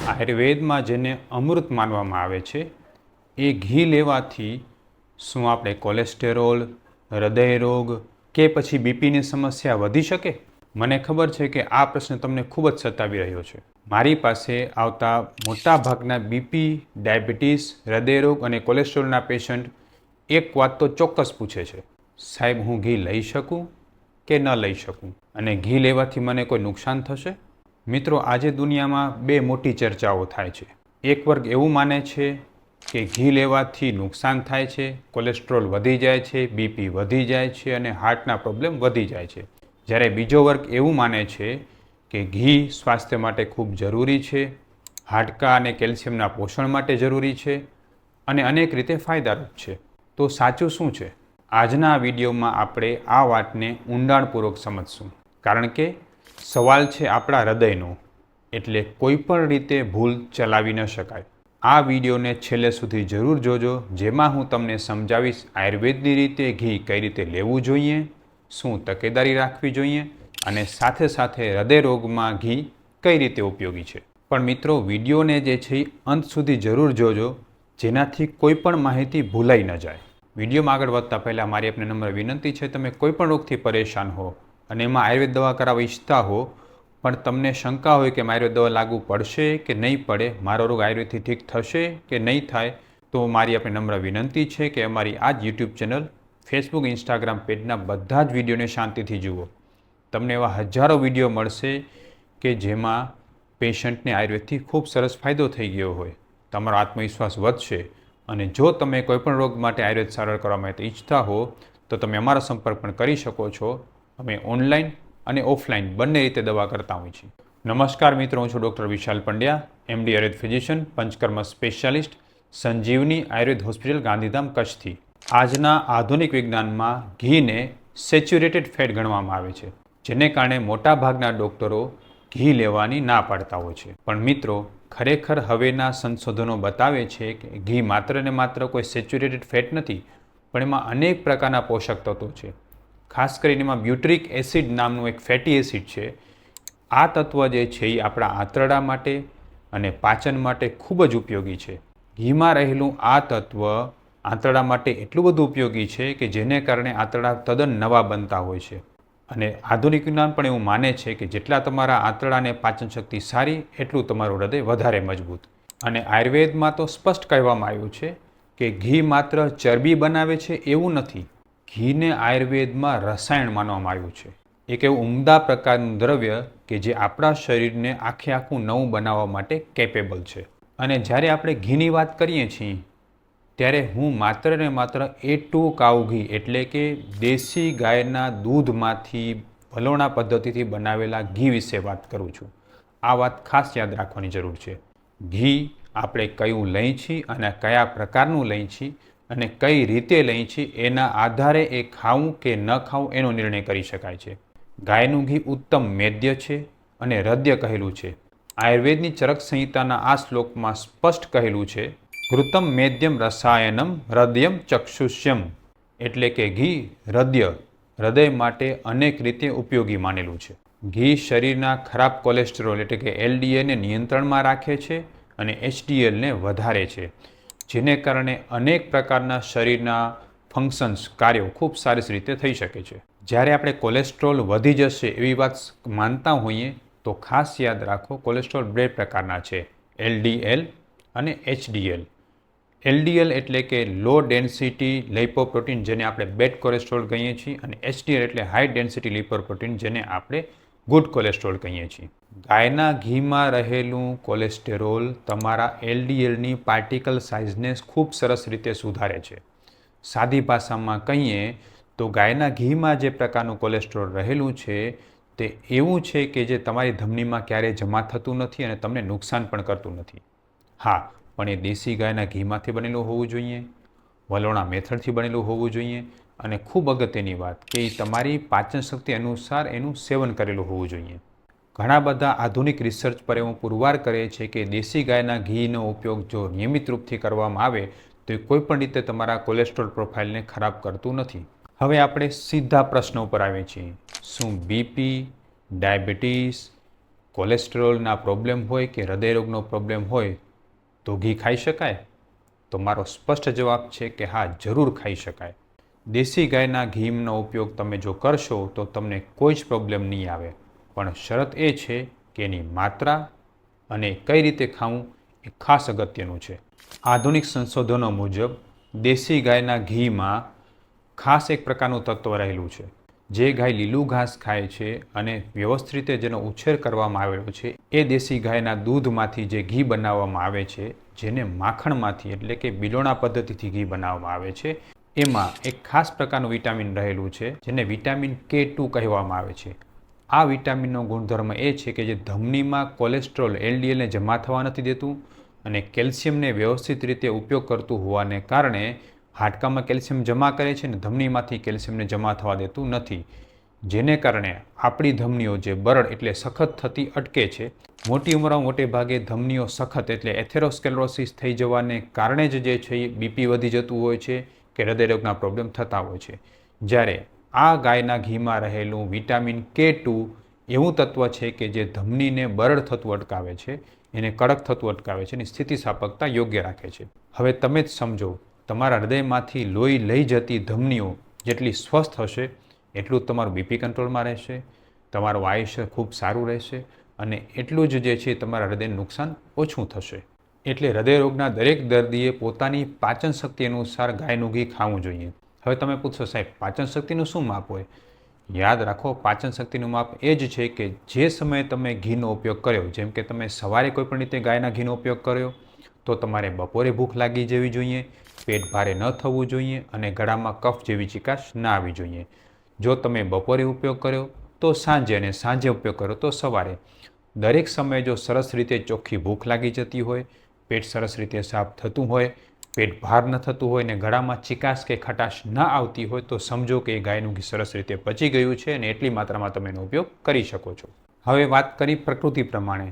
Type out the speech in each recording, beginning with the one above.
આયુર્વેદમાં જેને અમૃત માનવામાં આવે છે એ ઘી લેવાથી શું આપણે કોલેસ્ટેરોલ, હૃદય રોગ કે પછી બીપીની સમસ્યા વધી શકે? મને ખબર છે કે આ પ્રશ્ન તમને ખૂબ જ સતાવી રહ્યો છે. મારી પાસે આવતા મોટાભાગના બીપી, ડાયાબિટીસ, હૃદયરોગ અને કોલેસ્ટ્રોલના પેશન્ટ એક વાત તો ચોક્કસ પૂછે છે, સાહેબ હું ઘી લઈ શકું કે ન લઈ શકું, અને ઘી લેવાથી મને કોઈ નુકસાન થશે? મિત્રો, આજે દુનિયામાં બે મોટી ચર્ચાઓ થાય છે. એક વર્ગ એવું માને છે કે ઘી લેવાથી નુકસાન થાય છે, કોલેસ્ટ્રોલ વધી જાય છે, બીપી વધી જાય છે અને હાર્ટના પ્રોબ્લેમ વધી જાય છે. જ્યારે બીજો વર્ગ એવું માને છે કે ઘી સ્વાસ્થ્ય માટે ખૂબ જરૂરી છે, હાડકાં અને કેલ્શિયમના પોષણ માટે જરૂરી છે અને અનેક રીતે ફાયદારૂપ છે. તો સાચું શું છે? આજના વિડીયોમાં આપણે આ વાતને ઊંડાણપૂર્વક સમજશું, કારણ કે સવાલ છે આપણા હૃદયનો, એટલે કોઈ પણ રીતે ભૂલ ચલાવી ન શકાય. આ વિડીયોને છેલ્લે સુધી જરૂર જોજો, જેમાં હું તમને સમજાવીશ આયુર્વેદની રીતે ઘી કઈ રીતે લેવું જોઈએ, શું તકેદારી રાખવી જોઈએ અને સાથે સાથે હૃદય રોગમાં ઘી કઈ રીતે ઉપયોગી છે. પણ મિત્રો, વિડીયોને જે છે એ અંત સુધી જરૂર જોજો, જેનાથી કોઈ પણ માહિતી ભૂલાઈ ન જાય. વિડીયોમાં આગળ વધતા પહેલાં મારી આપને નમ્ર વિનંતી છે, તમે કોઈ પણ રોગથી પરેશાન હો અને એમાં આયુર્વેદ દવા કરાવવા ઈચ્છતા હો, પણ તમને શંકા હોય કે આયુર્વેદ દવા લાગુ પડશે કે નહીં પડે, મારો રોગ આયુર્વેદથી ઠીક થશે કે નહીં થાય, તો મારી આપણે નમ્ર વિનંતી છે કે અમારી આ જ યુટ્યુબ ચેનલ, ફેસબુક, ઇન્સ્ટાગ્રામ પેજના બધા જ વિડીયોને શાંતિથી જુઓ. તમને એવા હજારો વિડીયો મળશે કે જેમાં પેશન્ટને આયુર્વેદથી ખૂબ સરસ ફાયદો થઈ ગયો હોય. તમારો આત્મવિશ્વાસ વધશે અને જો તમે કોઈપણ રોગ માટે આયુર્વેદ સારવાર કરવા માટે ઈચ્છતા હો તો તમે અમારો સંપર્ક પણ કરી શકો છો. અમે ઓનલાઈન અને ઓફલાઈન બંને રીતે દવા કરતા હોઈએ છીએ. નમસ્કાર મિત્રો, હું છું doctor Vishal Pandya, MD Ayurveda physician, Panchakarma specialist, Sanjivani Ayurveda hospital, Gandhidham, કચ્છથી. આજના આધુનિક વિજ્ઞાનમાં ઘીને સેચ્યુરેટેડ ફેટ ગણવામાં આવે છે, જેને કારણે મોટાભાગના ડૉક્ટરો ઘી લેવાની ના પાડતા હોય છે. પણ મિત્રો, ખરેખર હવેના સંશોધનો બતાવે છે કે ઘી માત્ર ને માત્ર કોઈ સેચ્યુરેટેડ ફેટ નથી, પણ એમાં અનેક પ્રકારના પોષક તત્વો છે. ખાસ કરીને એમાં બ્યુટ્રિક એસિડ નામનું એક ફેટી એસિડ છે. આ તત્વ જે છે એ આપણા આંતરડા માટે અને પાચન માટે ખૂબ જ ઉપયોગી છે. ઘીમાં રહેલું આ તત્વ આંતરડા માટે એટલું બધું ઉપયોગી છે કે જેને કારણે આંતરડા તદ્દન નવા બનતા હોય છે. અને આધુનિક વિજ્ઞાન પણ એવું માને છે કે જેટલા તમારા આંતરડાને પાચન શક્તિ સારી, એટલું તમારું હૃદય વધારે મજબૂત. અને આયુર્વેદમાં તો સ્પષ્ટ કહેવામાં આવ્યું છે કે ઘી માત્ર ચરબી બનાવે છે એવું નથી. ઘીને આયુર્વેદમાં રસાયણ માનવામાં આવ્યું છે, એક એવું ઉમદા પ્રકારનું દ્રવ્ય કે જે આપણા શરીરને આખું નવું બનાવવા માટે કેપેબલ છે. અને જ્યારે આપણે ઘીની વાત કરીએ છીએ ત્યારે હું માત્ર ને માત્ર A2 કાઉ ઘી એટલે કે દેશી ગાયના દૂધમાંથી વલોણા પદ્ધતિથી બનાવેલા ઘી વિશે વાત કરું છું. આ વાત ખાસ યાદ રાખવાની જરૂર છે. ઘી આપણે કયું લઈએ છીએ અને કયા પ્રકારનું લઈએ છીએ અને કઈ રીતે લઈએ છીએ એના આધારે એ ખાવું કે ન ખાવું એનો નિર્ણય કરી શકાય છે. ગાયનું ઘી ઉત્તમ મેદ્ય છે અને હૃદય કહેલું છે. આયુર્વેદની ચરક સંહિતાના આ શ્લોકમાં સ્પષ્ટ કહેલું છે, ઘૃતમ મેદ્યમ રસાયનમ હૃદયમ ચક્ષુષ્યમ, એટલે કે ઘી હૃદય માટે અનેક રીતે ઉપયોગી માનેલું છે. ઘી શરીરના ખરાબ કોલેસ્ટ્રોલ એટલે કે LDLને નિયંત્રણમાં રાખે છે અને HDLને વધારે છે, જેને કારણે અનેક પ્રકારના શરીરના ફંક્શન્સ, કાર્યો ખૂબ સારી રીતે થઈ શકે છે. જ્યારે આપણે કોલેસ્ટ્રોલ વધી જશે એવી વાત માનતા હોઈએ તો ખાસ યાદ રાખો, કોલેસ્ટ્રોલ બે પ્રકારના છે, LDL અને HDL. LDL એટલે કે લો ડેન્સિટી લિપોપ્રોટીન, જેને આપણે બેડ કોલેસ્ટ્રોલ કહીએ છીએ, અને HDL એટલે હાઈ ડેન્સિટી લિપોપ્રોટીન, જેને આપણે ગુડ કોલેસ્ટ્રોલ કહીએ છીએ. ગાયના ઘીમાં રહેલું કોલેસ્ટેરોલ તમારા LDLની પાર્ટિકલ સાઇઝને ખૂબ સરસ રીતે સુધારે છે. સાદી ભાષામાં કહીએ તો ગાયના ઘીમાં જે પ્રકારનું કોલેસ્ટ્રોલ રહેલું છે તે એવું છે કે જે તમારી ધમનીમાં ક્યારેય જમા થતું નથી અને તમને નુકસાન પણ કરતું નથી. હા, પણ એ દેશી ગાયના ઘીમાંથી બનેલું હોવું જોઈએ, વલોણા મેથડથી બનેલું હોવું જોઈએ અને ખૂબ અગત્યની વાત કે એ તમારી પાચન શક્તિ અનુસાર એનું સેવન કરેલું હોવું જોઈએ. ઘણા બધા આધુનિક રિસર્ચ પર એવું પુરવાર કરે છે કે દેશી ગાયના ઘીનો ઉપયોગ જો નિયમિત રૂપથી કરવામાં આવે તો એ કોઈપણ રીતે તમારા કોલેસ્ટ્રોલ પ્રોફાઇલને ખરાબ કરતું નથી. હવે આપણે સીધા પ્રશ્ન ઉપર આવીએ છીએ, શું બીપી, ડાયાબિટીસ કોલેસ્ટ્રોલના પ્રોબ્લેમ હોય કે હૃદયરોગનો પ્રોબ્લેમ હોય તો ઘી ખાઈ શકાય? તો મારો સ્પષ્ટ જવાબ છે કે હા, જરૂર ખાઈ શકાય. દેશી ગાયના ઘીનો ઉપયોગ તમે જો કરશો તો તમને કોઈ જ પ્રોબ્લેમ નહીં આવે, પણ શરત એ છે કે એની માત્રા અને કઈ રીતે ખાવું એ ખાસ અગત્યનું છે. આધુનિક સંશોધનો મુજબ દેશી ગાયના ઘીમાં ખાસ એક પ્રકારનું તત્વ રહેલું છે. જે ગાય લીલું ઘાસ ખાય છે અને વ્યવસ્થિત રીતે જેનો ઉછેર કરવામાં આવેલો છે, એ દેશી ગાયના દૂધમાંથી જે ઘી બનાવવામાં આવે છે, જેને માખણમાંથી એટલે કે બિલોણા પદ્ધતિથી ઘી બનાવવામાં આવે છે, એમાં એક ખાસ પ્રકારનું વિટામિન રહેલું છે જેને વિટામિન K2 કહેવામાં આવે છે. આ વિટામિનનો ગુણધર્મ એ છે કે જે ધમનીમાં કોલેસ્ટ્રોલ LDLને જમા થવા નથી દેતું અને કેલ્શિયમને વ્યવસ્થિત રીતે ઉપયોગ કરતું હોવાને કારણે હાડકામાં કેલ્શિયમ જમા કરે છે અને ધમનીમાંથી કેલ્શિયમને જમા થવા દેતું નથી, જેને કારણે આપણી ધમનીઓ જે બરડ એટલે સખત થતી અટકે છે. મોટી ઉંમરમાં મોટે ભાગે ધમનીઓ સખત એટલે એથેરોસ્ક્લેરોસિસ થઈ જવાને કારણે જ જે છે એ બીપી વધી જતું હોય છે કે હૃદયરોગના પ્રોબ્લેમ થતા હોય છે. જ્યારે આ ગાયના ઘીમાં રહેલું વિટામિન K2 એવું તત્વ છે કે જે ધમનીને બરડ થતું અટકાવે છે, એને કડક થતું અટકાવે છે, એની સ્થિતિસ્થાપકતા યોગ્ય રાખે છે. હવે તમે જ સમજો, તમારા હૃદયમાંથી લોહી લઈ જતી ધમનીઓ જેટલી સ્વસ્થ હશે એટલું તમારું બીપી કંટ્રોલમાં રહેશે, તમારું આયુષ્ય ખૂબ સારું રહેશે અને એટલું જ જે છે તમારા હૃદયને નુકસાન ઓછું થશે. એટલે હૃદયરોગના દરેક દર્દીએ પોતાની પાચન શક્તિ અનુસાર ગાયનું ઘી ખાવું જોઈએ. હવે તમે પૂછશો, સાહેબ પાચન શક્તિનું શું માપ હોય? યાદ રાખો, પાચન શક્તિનું માપ એ જ છે કે જે સમયે તમે ઘીનો ઉપયોગ કર્યો, જેમ કે તમે સવારે કોઈપણ રીતે ગાયના ઘીનો ઉપયોગ કર્યો તો તમારે બપોરે ભૂખ લાગી જવી જોઈએ, પેટ ભારે ન થવું જોઈએ અને ગળામાં કફ જેવી ચિકાશ ના આવી જોઈએ. જો તમે બપોરે ઉપયોગ કર્યો તો સાંજે અને સાંજે ઉપયોગ કર્યો તો સવારે. દરેક સમયે જો સરસ રીતે ચોખ્ખી ભૂખ લાગી જતી હોય, પેટ સરસ રીતે સાફ થતું હોય, પેટ ભાર ન થતું હોય ને ગળામાં ચિકાશ કે ખટાશ ના આવતી હોય તો સમજો કે એ ગાયનું ઘી સરસ રીતે પચી ગયું છે અને એટલી માત્રામાં તમે એનો ઉપયોગ કરી શકો છો. હવે વાત કરી પ્રકૃતિ પ્રમાણે.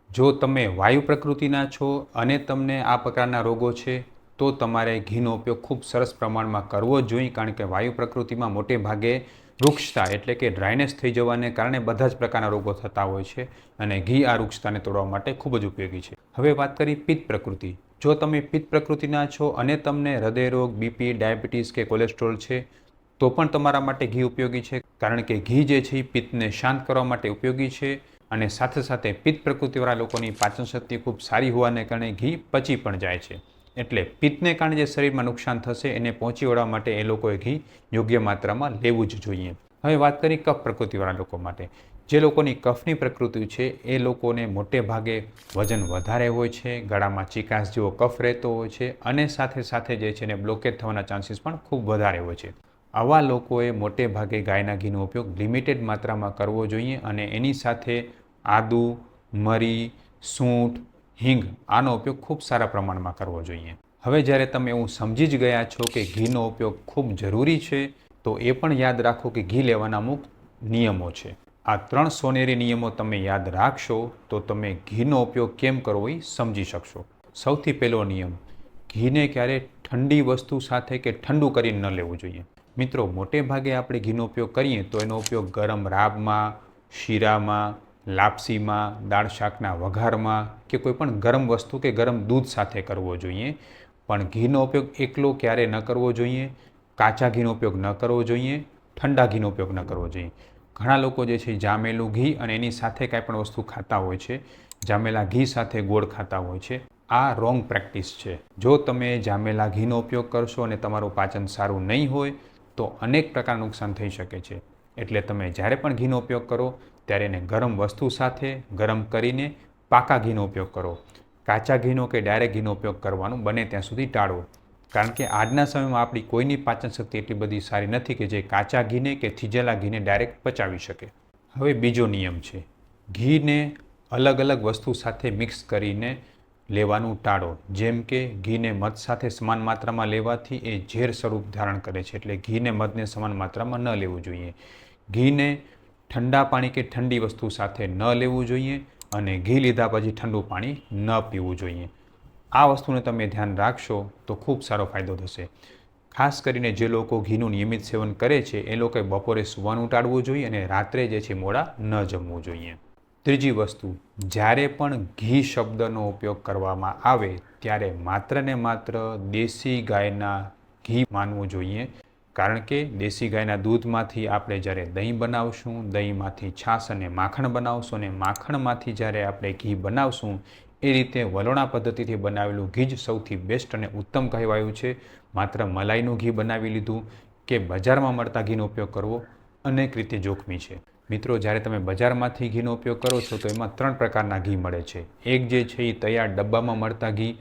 જો તમે વાયુ પ્રકૃતિના છો અને તમને આ પ્રકારના રોગો છે તો તમારે ઘીનો ઉપયોગ ખૂબ સરસ પ્રમાણમાં કરવો જ જોઈએ, કારણ કે વાયુ પ્રકૃતિમાં મોટે ભાગે વૃક્ષતા એટલે કે ડ્રાયનેસ થઈ જવાને કારણે બધા જ પ્રકારના રોગો થતા હોય છે અને ઘી આ વૃક્ષતાને તોડવા માટે ખૂબ જ ઉપયોગી છે. હવે વાત કરી પિત્ત પ્રકૃતિ. જો તમે પિત્ત પ્રકૃતિના છો અને તમને હૃદયરોગ, બીપી, ડાયાબિટીસ કે કોલેસ્ટ્રોલ છે તો પણ તમારા માટે ઘી ઉપયોગી છે, કારણ કે ઘી જે છે એ પિત્તને શાંત કરવા માટે ઉપયોગી છે અને સાથે સાથે પિત્ત પ્રકૃતિવાળા લોકોની પાચન શક્તિ ખૂબ સારી હોવાને કારણે ઘી પચી પણ જાય છે. એટલે પિત્તને કારણે જે શરીરમાં નુકસાન થશે એને પહોંચી વળવા માટે એ લોકોએ ઘી યોગ્ય માત્રામાં લેવું જ જોઈએ. હવે વાત કરી કફ પ્રકૃતિવાળા લોકો માટે. જે લોકોની કફની પ્રકૃતિ છે એ લોકોને મોટે ભાગે વજન વધારે હોય છે, ગળામાં ચિકાશ જેવો કફ રહેતો હોય છે અને સાથે સાથે જે છે એને બ્લોકેજ થવાના ચાન્સીસ પણ ખૂબ વધારે હોય છે. આવા લોકોએ મોટે ભાગે ગાયના ઘીનો ઉપયોગ લિમિટેડ માત્રામાં કરવો જોઈએ અને એની સાથે આદુ, મરી, સૂંઠ, હિંગ આનો ઉપયોગ ખૂબ સારા પ્રમાણમાં કરવો જોઈએ. હવે જ્યારે તમે એવું સમજી જ ગયા છો કે ઘીનો ઉપયોગ ખૂબ જરૂરી છે તો એ પણ યાદ રાખો કે ઘી લેવાના અમુક નિયમો છે. આ 3 સોનેરી નિયમો તમે યાદ રાખશો તો તમે ઘીનો ઉપયોગ કેમ કરવો એ સમજી શકશો. સૌથી પહેલો નિયમ, ઘીને ક્યારે ઠંડી વસ્તુ સાથે કે ઠંડુ કરીને ન લેવું જોઈએ. મિત્રો, મોટે ભાગે આપણે ઘીનો ઉપયોગ કરીએ તો એનો ઉપયોગ ગરમ રાબમાં, શીરામાં, લાપસીમાં, દાળ શાકના વઘારમાં કે કોઈ પણ ગરમ વસ્તુ કે ગરમ દૂધ સાથે કરવો જોઈએ. પણ ઘીનો ઉપયોગ એકલો ક્યારે ન કરવો જોઈએ, કાચા ઘીનો ઉપયોગ ન કરવો જોઈએ, ઠંડા ઘીનો ઉપયોગ ન કરવો જોઈએ. ઘણા લોકો જે છે જામેલું ઘી અને એની સાથે કાંઈ પણ વસ્તુ ખાતા હોય છે, જામેલા ઘી સાથે ગોળ ખાતા હોય છે. આ રોંગ પ્રેક્ટિસ છે. જો તમે જામેલા ઘીનો ઉપયોગ કરશો અને તમારું પાચન સારું નહીં હોય તો અનેક પ્રકારનું નુકસાન થઈ શકે છે. એટલે તમે જ્યારે પણ ઘીનો ઉપયોગ કરો ત્યારે એને ગરમ વસ્તુ સાથે ગરમ કરીને પાકા ઘીનો ઉપયોગ કરો. કાચા ઘીનો કે ડાયરેક્ટ ઘીનો ઉપયોગ કરવાનું બને ત્યાં સુધી ટાળો, કારણ કે આજના સમયમાં આપણી કોઈની પાચન શક્તિ એટલી બધી સારી નથી કે જે કાચા ઘીને કે થીજેલા ઘીને ડાયરેક્ટ પચાવી શકે. હવે બીજો નિયમ છે, ઘીને અલગ અલગ વસ્તુ સાથે મિક્સ કરીને લેવાનું ટાળો. જેમ કે ઘીને મધ સાથે સમાન માત્રામાં લેવાથી એ ઝેર સ્વરૂપ ધારણ કરે છે, એટલે ઘીને મધને સમાન માત્રામાં ન લેવું જોઈએ. ઘીને ઠંડા પાણી કે ઠંડી વસ્તુ સાથે ન લેવું જોઈએ અને ઘી લીધા પછી ઠંડુ પાણી ન પીવું જોઈએ. આ વસ્તુને તમે ધ્યાન રાખશો તો ખૂબ સારો ફાયદો થશે. ખાસ કરીને જે લોકો ઘીનું નિયમિત સેવન કરે છે એ લોકોએ બપોરે સૂવાનું ટાળવું જોઈએ અને રાત્રે જે છે મોડા ન જમવું જોઈએ. ત્રીજી વસ્તુ, જ્યારે પણ ઘી શબ્દનો ઉપયોગ કરવામાં આવે ત્યારે માત્ર ને માત્ર દેશી ગાયના ઘી માનવું જોઈએ, કારણ કે દેશી ગાયના દૂધમાંથી આપણે જ્યારે દહીં બનાવશું, દહીંમાંથી છાશ અને માખણ બનાવશું અને માખણમાંથી જ્યારે આપણે ઘી બનાવશું, એ રીતે વલોણા પદ્ધતિથી બનાવેલું ઘી જ સૌથી બેસ્ટ અને ઉત્તમ કહેવાયું છે. માત્ર મલાઈનું ઘી બનાવી લીધું કે બજારમાં મળતા ઘીનો ઉપયોગ કરવો અનેક રીતે જોખમી છે. મિત્રો, જ્યારે તમે બજારમાંથી ઘીનો ઉપયોગ કરો છો તો એમાં 3 પ્રકારના ઘી મળે છે. એક જે છે એ તૈયાર ડબ્બામાં મળતા ઘી,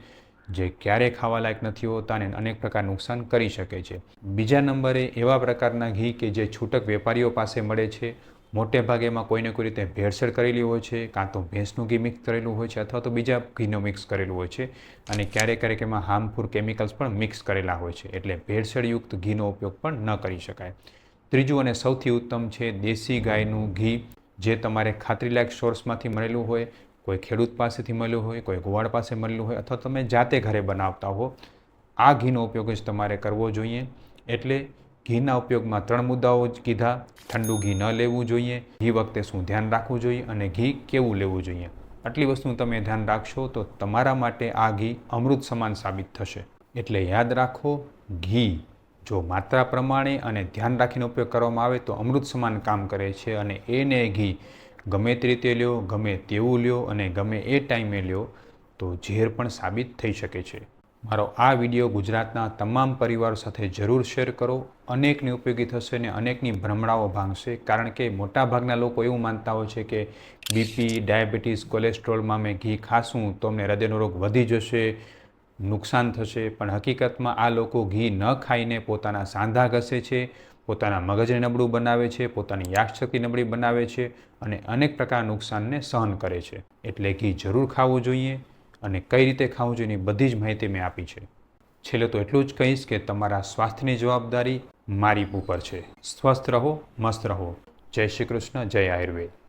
જે ક્યારેય ખાવા લાયક નથી હોતા અને અનેક પ્રકાર નુકસાન કરી શકે છે. બીજા નંબરે એવા પ્રકારના ઘી કે જે છૂટક વેપારીઓ પાસે મળે છે. મોટે ભાગે એમાં કોઈને કોઈ રીતે ભેળસેળ કરેલી હોય છે, કાં તો ભેંસનું ઘી મિક્સ કરેલું હોય છે અથવા તો બીજા ઘીનો મિક્સ કરેલું હોય છે, અને ક્યારેક ક્યારેક એમાં હાર્મફુલ કેમિકલ્સ પણ મિક્સ કરેલા હોય છે, એટલે ભેળસેળયુક્ત ઘીનો ઉપયોગ પણ ન કરી શકાય. ત્રીજું અને સૌથી ઉત્તમ છે દેશી ગાયનું ઘી, જે તમારે ખાતરીલાયક સોર્સમાંથી મળેલું હોય, કોઈ ખેડૂત પાસેથી મળ્યું હોય, કોઈ ગોવાળ પાસે મળેલું હોય, અથવા તમે જાતે ઘરે બનાવતા હો. આ ઘીનો ઉપયોગ જ તમારે કરવો જોઈએ. એટલે ઘીના ઉપયોગમાં 3 મુદ્દાઓ જ કીધા. ઠંડુ ઘી ન લેવું જોઈએ, ઘી વખતે શું ધ્યાન રાખવું જોઈએ અને ઘી કેવું લેવું જોઈએ. આટલી વસ્તુનું તમે ધ્યાન રાખશો તો તમારા માટે આ ઘી અમૃત સમાન સાબિત થશે. એટલે યાદ રાખો, ઘી જો માત્રા પ્રમાણે અને ધ્યાન રાખીને ઉપયોગ કરવામાં આવે તો અમૃત સમાન કામ કરે છે, અને એને ઘી ગમે તે રીતે લ્યો, ગમે તેવું લ્યો અને ગમે એ ટાઈમે લ્યો તો ઝેર પણ સાબિત થઈ શકે છે. મારો આ વિડીયો ગુજરાતના તમામ પરિવારો સાથે જરૂર શેર કરો. અનેકની ઉપયોગી થશે અને અનેકની ભ્રમણાઓ ભાંગશે, કારણ કે મોટાભાગના લોકો એવું માનતા હોય છે કે બીપી, ડાયાબિટીસ, કોલેસ્ટ્રોલમાં અમે ઘી ખાશું તો અમને હૃદયનો રોગ વધી જશે, નુકસાન થશે. પણ હકીકતમાં આ લોકો ઘી ન ખાઈને પોતાના સાંધા ઘસે છે, પોતાના મગજને નબળું બનાવે છે, પોતાની યાદશક્તિ નબળી બનાવે છે અને અનેક પ્રકારના નુકસાનને સહન કરે છે. એટલે ઘી જરૂર ખાવું જોઈએ, અને કઈ રીતે ખાવું જોઈએ એની બધી જ માહિતી મેં આપી છે. છેલ્લે તો એટલું જ કહીશ કે તમારા સ્વાસ્થ્યની જવાબદારી મારી ઉપર છે. સ્વસ્થ રહો, મસ્ત રહો. જય શ્રી કૃષ્ણ, જય આયુર્વેદ.